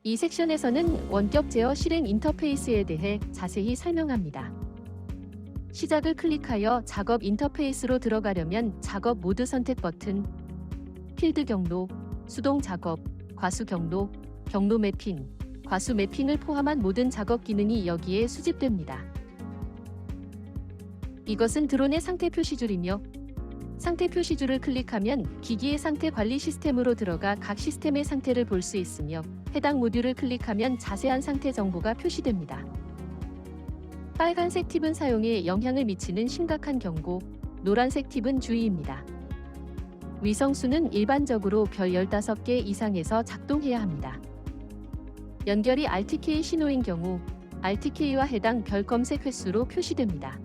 이 섹션에서는 원격 제어 실행 인터페이스에 대해 자세히 설명합니다. 시작을 클릭하여 작업 인터페이스로 들어가려면 작업 모드 선택 버튼, 필드 경로, 수동 작업, 과수 경로, 경로 매핑, 과수 매핑을 포함한 모든 작업 기능이 여기에 수집됩니다. 이것은 드론의 상태 표시줄이며 상태 표시줄을 클릭하면 기기의 상태 관리 시스템으로 들어가 각 시스템의 상태를 볼 수 있으며 해당 모듈을 클릭하면 자세한 상태 정보가 표시됩니다. 빨간색 팁은 사용에 영향을 미치는 심각한 경고, 노란색 팁은 주의입니다. 위성수는 일반적으로 별 15개 이상에서 작동해야 합니다. 연결이 RTK 신호인 경우 RTK와 해당 별 검색 횟수로 표시됩니다.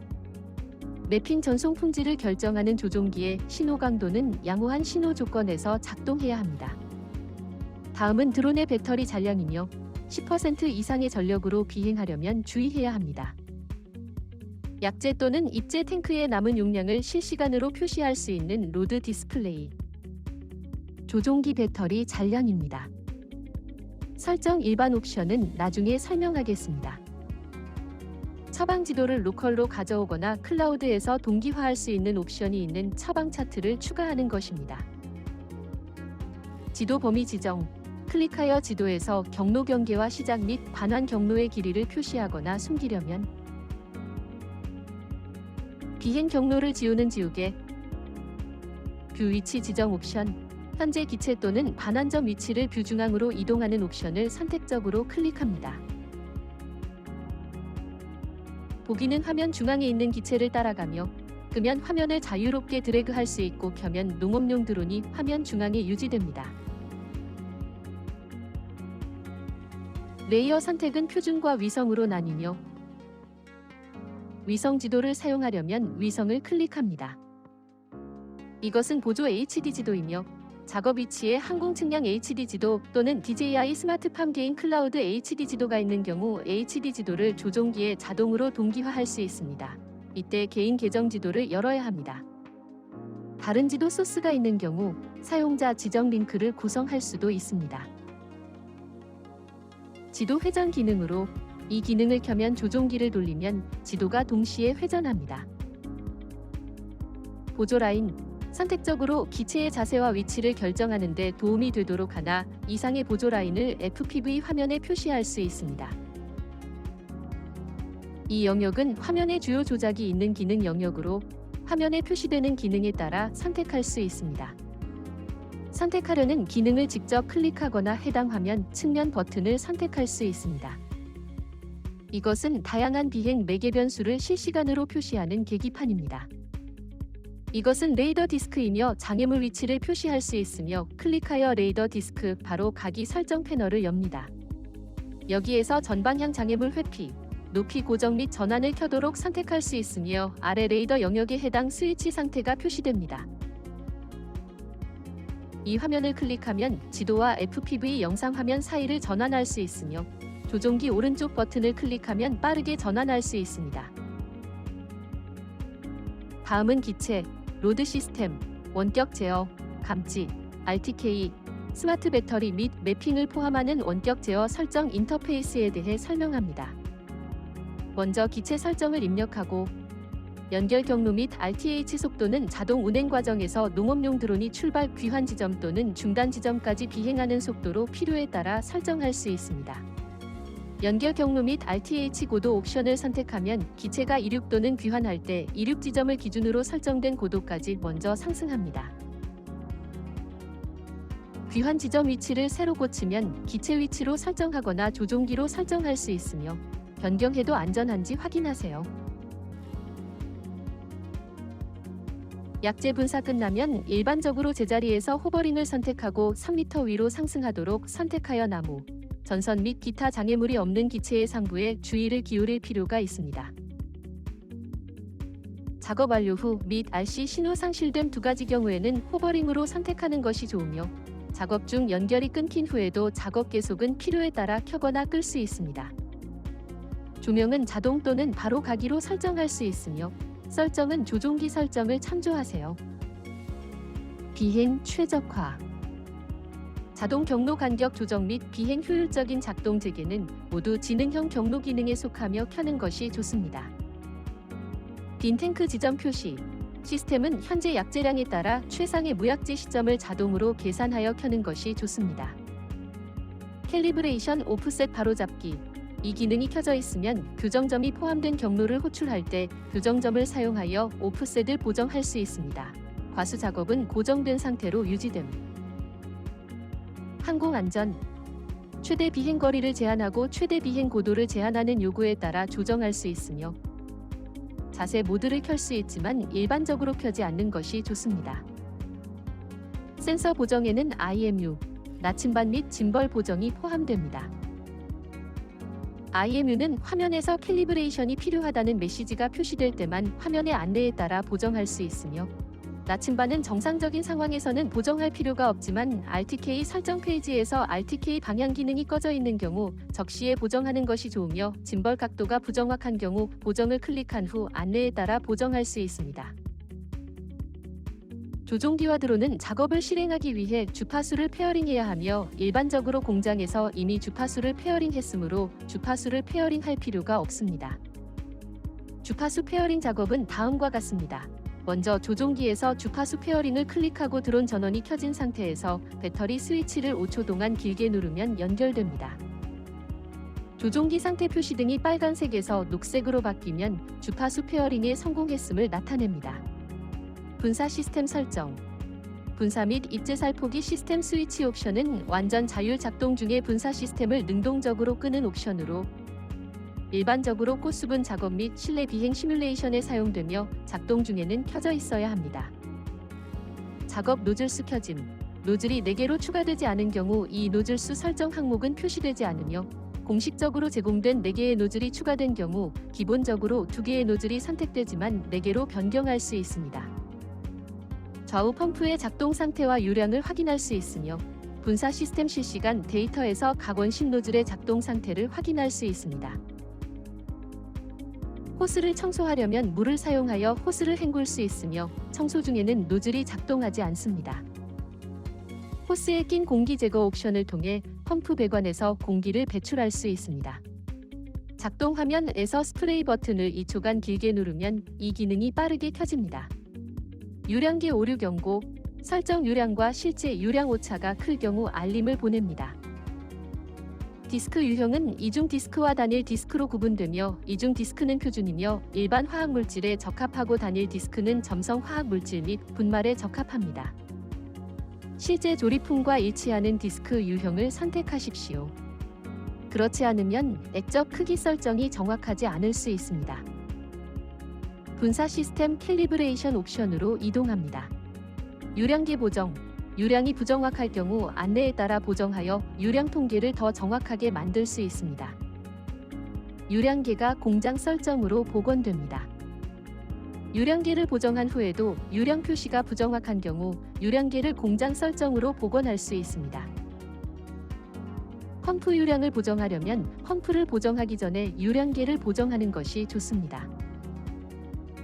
매핑 전송 품질을 결정하는 조종기의 신호 강도는 양호한 신호 조건에서 작동해야 합니다. 다음은 드론의 배터리 잔량이며 10% 이상의 전력으로 비행하려면 주의해야 합니다. 약재 또는 입재 탱크의 남은 용량을 실시간으로 표시할 수 있는 로드 디스플레이. 조종기 배터리 잔량입니다. 설정 일반 옵션은 나중에 설명하겠습니다. 처방 지도를 로컬로 가져오거나 클라우드에서 동기화할 수 있는 옵션이 있는 처방 차트를 추가하는 것입니다. 지도 범위 지정. 클릭하여 지도에서 경로 경계와 시작 및 반환 경로의 길이를 표시하거나 숨기려면 비행 경로를 지우는 지우개, 뷰 위치 지정 옵션, 현재 기체 또는 반환점 위치를 뷰 중앙으로 이동하는 옵션을 선택적으로 클릭합니다. 보기는 화면 중앙에 있는 기체를 따라가며 끄면 화면을 자유롭게 드래그할 수 있고 켜면 농업용 드론이 화면 중앙에 유지됩니다. 레이어 선택은 표준과 위성으로 나뉘며 위성 지도를 사용하려면 위성을 클릭합니다. 이것은 보조 HD 지도이며 작업 위치에 항공 측량 HD 지도 또는 DJI 스마트팜 개인 클라우드 HD 지도가 있는 경우 HD 지도를 조종기에 자동으로 동기화할 수 있습니다. 이때 개인 계정 지도를 열어야 합니다. 다른 지도 소스가 있는 경우 사용자 지정 링크를 구성할 수도 있습니다. 지도 회전 기능으로 이 기능을 켜면 조종기를 돌리면 지도가 동시에 회전합니다. 보조 라인. 선택적으로 기체의 자세와 위치를 결정하는 데 도움이 되도록 하나 이상의 보조 라인을 FPV 화면에 표시할 수 있습니다. 이 영역은 화면의 주요 조작이 있는 기능 영역으로 화면에 표시되는 기능에 따라 선택할 수 있습니다. 선택하려는 기능을 직접 클릭하거나 해당 화면 측면 버튼을 선택할 수 있습니다. 이것은 다양한 비행 매개 변수를 실시간으로 표시하는 계기판입니다. 이것은 레이더 디스크이며 장애물 위치를 표시할 수 있으며 클릭하여 레이더 디스크 바로 각이 설정 패널을 엽니다. 여기에서 전방향 장애물 회피, 높이 고정 및 전환을 켜도록 선택할 수 있으며 아래 레이더 영역에 해당 스위치 상태가 표시됩니다. 이 화면을 클릭하면 지도와 FPV 영상 화면 사이를 전환할 수 있으며 조종기 오른쪽 버튼을 클릭하면 빠르게 전환할 수 있습니다. 다음은 기체, 로드 시스템, 원격 제어, 감지, RTK, 스마트 배터리 및 매핑을 포함하는 원격 제어 설정 인터페이스에 대해 설명합니다. 먼저 기체 설정을 입력하고 연결 경로 및 RTH 속도는 자동 운행 과정에서 농업용 드론이 출발 귀환 지점 또는 중단 지점까지 비행하는 속도로 필요에 따라 설정할 수 있습니다. 연결 경로 및 RTH 고도 옵션을 선택하면 기체가 이륙 또는 귀환할 때 이륙 지점을 기준으로 설정된 고도까지 먼저 상승합니다. 귀환 지점 위치를 새로 고치면 기체 위치로 설정하거나 조종기로 설정할 수 있으며 변경해도 안전한지 확인하세요. 약재 분사 끝나면 일반적으로 제자리에서 호버링을 선택하고 3m 위로 상승하도록 선택하여 나무, 전선 및 기타 장애물이 없는 기체의 상부에 주의를 기울일 필요가 있습니다. 작업 완료 후 및 RC 신호 상실된 두 가지 경우에는 호버링으로 선택하는 것이 좋으며 작업 중 연결이 끊긴 후에도 작업 계속은 필요에 따라 켜거나 끌 수 있습니다. 조명은 자동 또는 바로 가기로 설정할 수 있으며 설정은 조종기 설정을 참조하세요. 비행 최적화. 자동 경로 간격 조정 및 비행 효율적인 작동 재개는 모두 지능형 경로 기능에 속하며 켜는 것이 좋습니다. 빈 탱크 지점 표시. 시스템은 현재 약재량에 따라 최상의 무약재 시점을 자동으로 계산하여 켜는 것이 좋습니다. 캘리브레이션 오프셋 바로잡기. 이 기능이 켜져 있으면 교정점이 포함된 경로를 호출할 때 교정점을 사용하여 오프셋을 보정할 수 있습니다. 과수 작업은 고정된 상태로 유지됨. 항공안전. 최대 비행거리를 제한하고 최대 비행 고도를 제한하는 요구에 따라 조정할 수 있으며 자세 모드를 켤 수 있지만 일반적으로 켜지 않는 것이 좋습니다. 센서 보정에는 IMU, 나침반 및 짐벌 보정이 포함됩니다. IMU는 화면에서 캘리브레이션이 필요하다는 메시지가 표시될 때만 화면의 안내에 따라 보정할 수 있으며 나침반은 정상적인 상황에서는 보정할 필요가 없지만 RTK 설정 페이지에서 RTK 방향 기능이 꺼져 있는 경우 적시에 보정하는 것이 좋으며 짐벌 각도가 부정확한 경우 보정을 클릭한 후 안내에 따라 보정할 수 있습니다. 조종기와 드론은 작업을 실행하기 위해 주파수를 페어링해야 하며 일반적으로 공장에서 이미 주파수를 페어링했으므로 주파수를 페어링할 필요가 없습니다. 주파수 페어링 작업은 다음과 같습니다. 먼저 조종기에서 주파수 페어링을 클릭하고 드론 전원이 켜진 상태에서 배터리 스위치를 5초 동안 길게 누르면 연결됩니다. 조종기 상태 표시등이 빨간색에서 녹색으로 바뀌면 주파수 페어링에 성공했음을 나타냅니다. 분사 시스템 설정. 분사 및 입재 살포기 시스템 스위치 옵션은 완전 자율 작동 중에 분사 시스템을 능동적으로 끄는 옵션으로 일반적으로 꽃수분 작업 및 실내 비행 시뮬레이션에 사용되며 작동 중에는 켜져 있어야 합니다. 작업 노즐수 켜짐. 노즐이 4개로 추가되지 않은 경우 이 노즐수 설정 항목은 표시되지 않으며 공식적으로 제공된 4개의 노즐이 추가된 경우 기본적으로 2개의 노즐이 선택되지만 4개로 변경할 수 있습니다. 좌우 펌프의 작동 상태와 유량을 확인할 수 있으며 분사 시스템 실시간 데이터에서 각 원심 노즐의 작동 상태를 확인할 수 있습니다. 호스를 청소하려면 물을 사용하여 호스를 헹굴 수 있으며 청소 중에는 노즐이 작동하지 않습니다. 호스에 낀 공기 제거 옵션을 통해 펌프 배관에서 공기를 배출할 수 있습니다. 작동 화면에서 스프레이 버튼을 2초간 길게 누르면 이 기능이 빠르게 켜집니다. 유량계 오류 경고. 설정 유량과 실제 유량 오차가 클 경우 알림을 보냅니다. 디스크 유형은 이중 디스크와 단일 디스크로 구분되며 이중 디스크는 표준이며 일반 화학 물질에 적합하고 단일 디스크는 점성 화학 물질 및 분말에 적합합니다. 실제 조립품과 일치하는 디스크 유형을 선택하십시오. 그렇지 않으면 액적 크기 설정이 정확하지 않을 수 있습니다. 분사 시스템 캘리브레이션 옵션으로 이동합니다. 유량계 보정. 유량이 부정확할 경우 안내에 따라 보정하여 유량 통계를 더 정확하게 만들 수 있습니다. 유량계가 공장 설정으로 복원됩니다. 유량계를 보정한 후에도 유량 표시가 부정확한 경우 유량계를 공장 설정으로 복원할 수 있습니다. 펌프 유량을 보정하려면 펌프를 보정하기 전에 유량계를 보정하는 것이 좋습니다.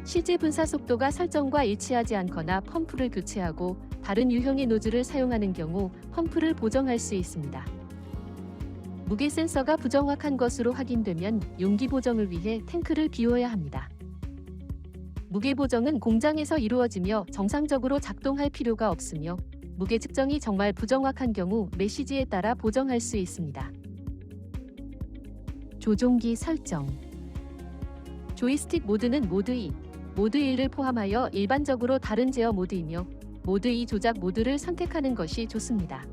실제 분사 속도가 설정과 일치하지 않거나 펌프를 교체하고 다른 유형의 노즐을 사용하는 경우 펌프를 보정할 수 있습니다. 무게 센서가 부정확한 것으로 확인되면 용기 보정을 위해 탱크를 비워야 합니다. 무게 보정은 공장에서 이루어지며 정상적으로 작동할 필요가 없으며 무게 측정이 정말 부정확한 경우 메시지에 따라 보정할 수 있습니다. 조종기 설정. 조이스틱 모드는 모드 2, 모드 1을 포함하여 일반적으로 다른 제어 모드이며 모드 2 조작 모드를 선택하는 것이 좋습니다.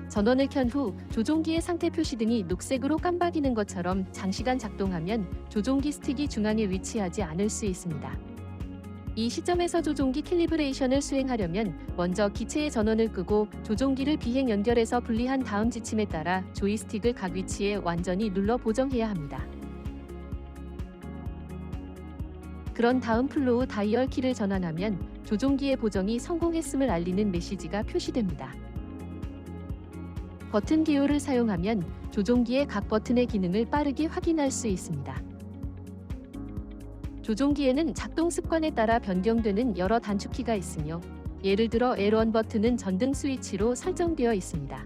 전원을 켠 후 조종기의 상태 표시등이 녹색으로 깜박이는 것처럼 장시간 작동하면 조종기 스틱이 중앙에 위치하지 않을 수 있습니다. 이 시점에서 조종기 캘리브레이션을 수행하려면 먼저 기체의 전원을 끄고 조종기를 비행 연결해서 분리한 다음 지침에 따라 조이스틱을 각 위치에 완전히 눌러 보정해야 합니다. 그런 다음 플로우 다이얼 키를 전환하면 조종기의 보정이 성공했음을 알리는 메시지가 표시됩니다. 버튼 기호를 사용하면 조종기의 각 버튼의 기능을 빠르게 확인할 수 있습니다. 조종기에는 작동 습관에 따라 변경되는 여러 단축키가 있으며 예를 들어 L1 버튼은 전등 스위치로 설정되어 있습니다.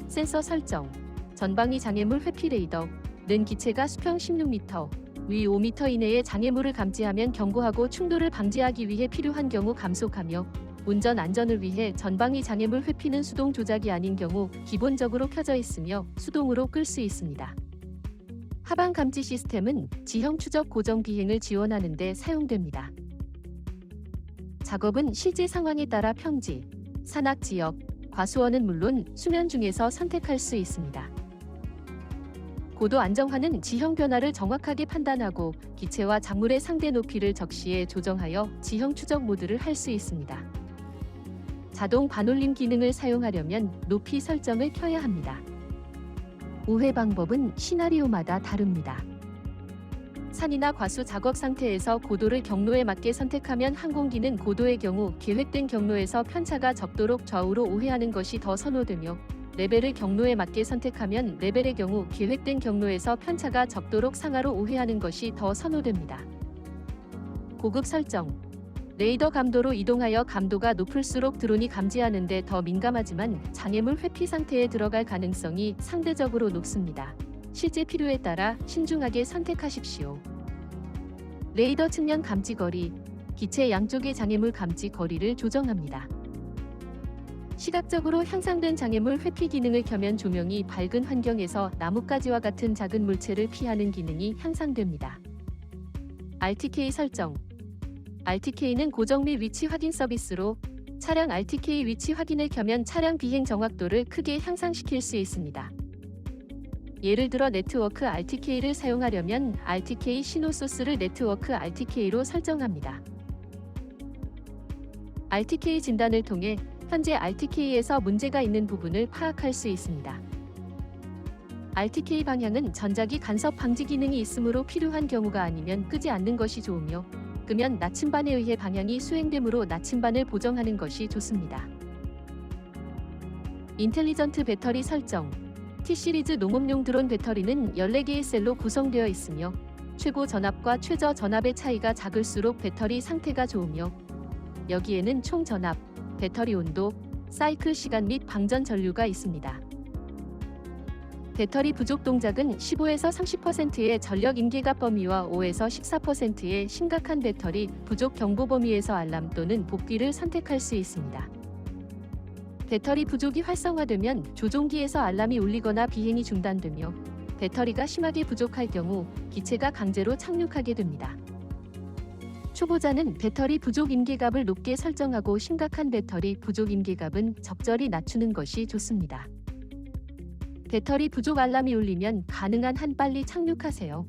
센서 설정. 전방위 장애물 회피 레이더는 기체가 수평 16m, 위 5m 이내의 장애물을 감지하면 경고하고 충돌을 방지하기 위해 필요한 경우 감속하며 운전 안전을 위해 전방위 장애물 회피는 수동 조작이 아닌 경우 기본적으로 켜져 있으며 수동으로 끌 수 있습니다. 하방 감지 시스템은 지형 추적 고정 비행을 지원하는 데 사용됩니다. 작업은 실제 상황에 따라 평지, 산악 지역, 과수원은 물론 수면 중에서 선택할 수 있습니다. 고도 안정화는 지형 변화를 정확하게 판단하고 기체와 작물의 상대 높이를 적시에 조정하여 지형 추적 모드를 할 수 있습니다. 자동 반올림 기능을 사용하려면 높이 설정을 켜야 합니다. 우회 방법은 시나리오마다 다릅니다. 산이나 과수 작업 상태에서 고도를 경로에 맞게 선택하면 항공기는 고도의 경우 계획된 경로에서 편차가 적도록 좌우로 우회하는 것이 더 선호되며 레벨을 경로에 맞게 선택하면 레벨의 경우 계획된 경로에서 편차가 적도록 상하로 우회하는 것이 더 선호됩니다. 고급 설정. 레이더 감도로 이동하여 감도가 높을수록 드론이 감지하는 데 더 민감하지만 장애물 회피 상태에 들어갈 가능성이 상대적으로 높습니다. 실제 필요에 따라 신중하게 선택하십시오. 레이더 측면 감지 거리. 기체 양쪽의 장애물 감지 거리를 조정합니다. 시각적으로 향상된 장애물 회피 기능을 켜면 조명이 밝은 환경에서 나뭇가지와 같은 작은 물체를 피하는 기능이 향상됩니다. RTK 설정. RTK는 고정 및 위치 확인 서비스로 차량 RTK 위치 확인을 켜면 차량 비행 정확도를 크게 향상시킬 수 있습니다. 예를 들어 네트워크 RTK를 사용하려면 RTK 신호 소스를 네트워크 RTK로 설정합니다. RTK 진단을 통해 현재 RTK에서 문제가 있는 부분을 파악할 수 있습니다. RTK 방향은 전자기 간섭 방지 기능이 있으므로 필요한 경우가 아니면 끄지 않는 것이 좋으며 끄면 나침반에 의해 방향이 수행되므로 나침반을 보정하는 것이 좋습니다. 인텔리전트 배터리 설정. T-시리즈 농업용 드론 배터리는 14개의 셀로 구성되어 있으며 최고 전압과 최저 전압의 차이가 작을수록 배터리 상태가 좋으며 여기에는 총 전압, 배터리 온도, 사이클 시간 및 방전 전류가 있습니다. 배터리 부족 동작은 15에서 30%의 전력 임계값 범위와 5에서 14%의 심각한 배터리 부족 경보 범위에서 알람 또는 복귀를 선택할 수 있습니다. 배터리 부족이 활성화되면 조종기에서 알람이 울리거나 비행이 중단되며 배터리가 심하게 부족할 경우 기체가 강제로 착륙하게 됩니다. 초보자는 배터리 부족 임계값을 높게 설정하고 심각한 배터리 부족 임계값은 적절히 낮추는 것이 좋습니다. 배터리 부족 알람이 울리면 가능한 한 빨리 착륙하세요.